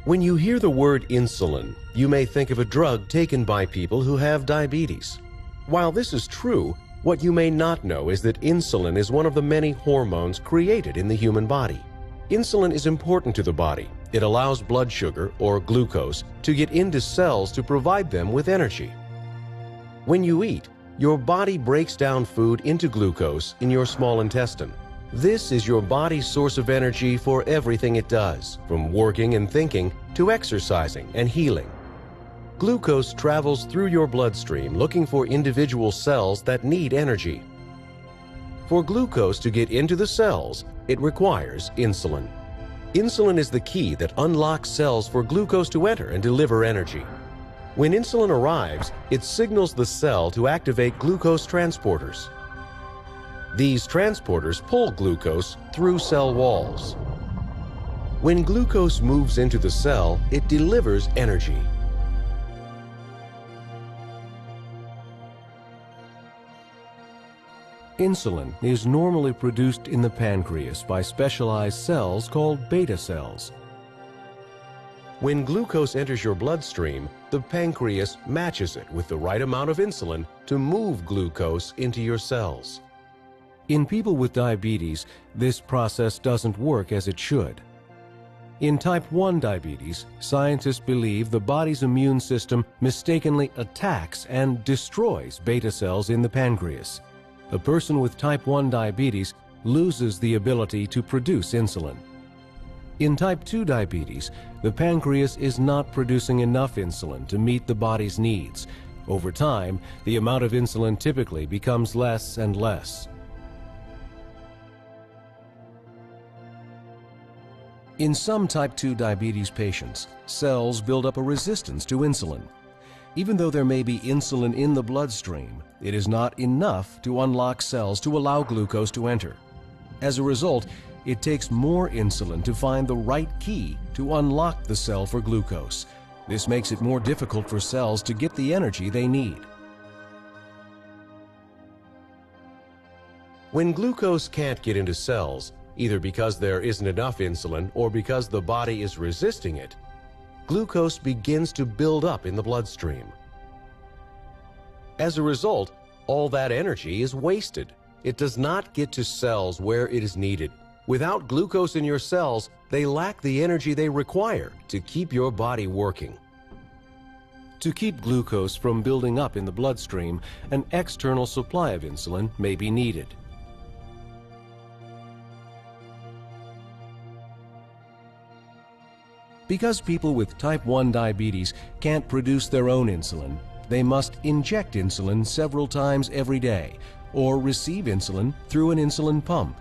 When you hear the word insulin, you may think of a drug taken by people who have diabetes. While this is true, what you may not know is that insulin is one of the many hormones created in the human body. Insulin is important to the body. It allows blood sugar, or glucose, to get into cells to provide them with energy. When you eat, your body breaks down food into glucose in your small intestine. This is your body's source of energy for everything it does, from working and thinking to exercising and healing. Glucose travels through your bloodstream looking for individual cells that need energy. For glucose to get into the cells, it requires insulin. Insulin is the key that unlocks cells for glucose to enter and deliver energy. When insulin arrives, it signals the cell to activate glucose transporters. These transporters pull glucose through cell walls. When glucose moves into the cell, it delivers energy. Insulin is normally produced in the pancreas by specialized cells called beta cells. When glucose enters your bloodstream, the pancreas matches it with the right amount of insulin to move glucose into your cells. In people with diabetes, this process doesn't work as it should. In type 1 diabetes, scientists believe the body's immune system mistakenly attacks and destroys beta cells in the pancreas. A person with type 1 diabetes loses the ability to produce insulin. In type 2 diabetes, the pancreas is not producing enough insulin to meet the body's needs. Over time, the amount of insulin typically becomes less and less. In some type 2 diabetes patients, cells build up a resistance to insulin. Even though there may be insulin in the bloodstream, it is not enough to unlock cells to allow glucose to enter. As a result, it takes more insulin to find the right key to unlock the cell for glucose. This makes it more difficult for cells to get the energy they need. When glucose can't get into cells, either because there isn't enough insulin or because the body is resisting it, glucose begins to build up in the bloodstream. As a result, all that energy is wasted. It does not get to cells where it is needed. Without glucose in your cells, they lack the energy they require to keep your body working. To keep glucose from building up in the bloodstream, an external supply of insulin may be needed. Because people with type 1 diabetes can't produce their own insulin, they must inject insulin several times every day or receive insulin through an insulin pump.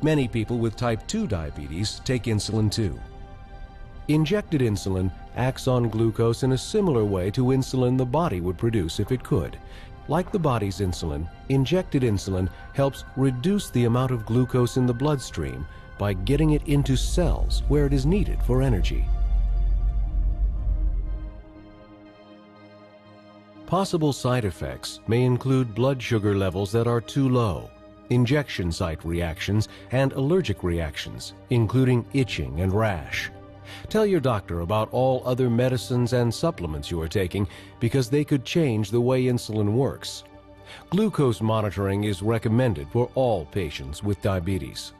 Many people with type 2 diabetes take insulin too. Injected insulin acts on glucose in a similar way to insulin the body would produce if it could. Like the body's insulin, injected insulin helps reduce the amount of glucose in the bloodstream by getting it into cells where it is needed for energy. Possible side effects may include blood sugar levels that are too low, injection site reactions, and allergic reactions, including itching and rash. Tell your doctor about all other medicines and supplements you are taking because they could change the way insulin works. Glucose monitoring is recommended for all patients with diabetes.